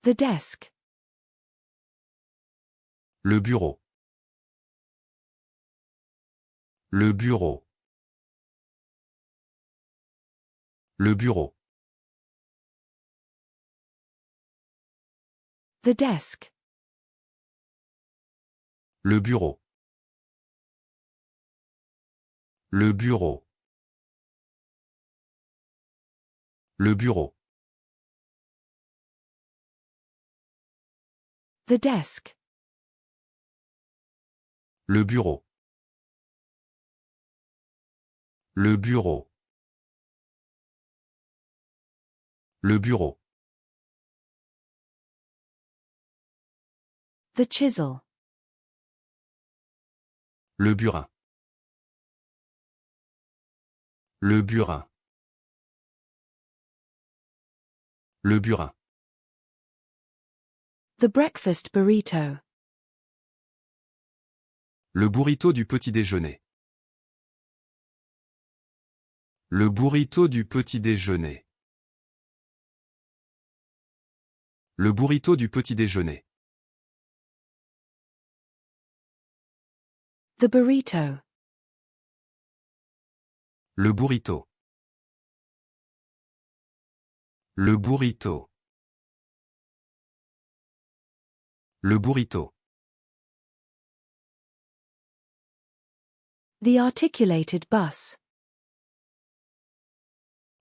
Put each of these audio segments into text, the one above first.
The desk. Le bureau. Le bureau. Le bureau. The desk. Le bureau. Le bureau. Le bureau. The desk. Le bureau. Le bureau. Le bureau. The chisel. Le burin. Le burin. Le burin. The breakfast burrito. Le burrito du petit déjeuner. Le burrito du petit déjeuner. Le burrito du petit déjeuner. The burrito. Le burrito. Le burrito. Le burrito. The articulated bus.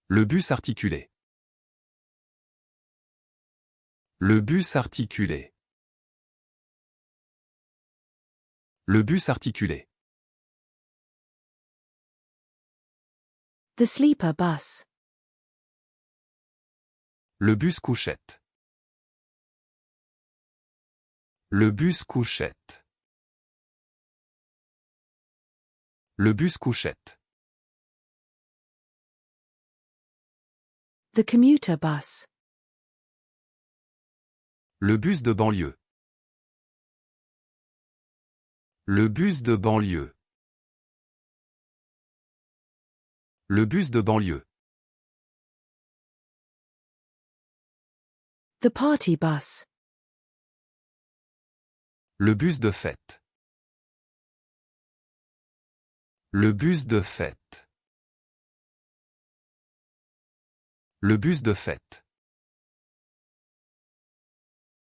Le bus articulé. Le bus articulé. Le bus articulé. The sleeper bus. Le bus couchette. Le bus couchette. Le bus couchette. The commuter bus. Le bus de banlieue. Le bus de banlieue. Le bus de banlieue. The party bus. Le bus de fête. Le bus de fête. Le bus de fête.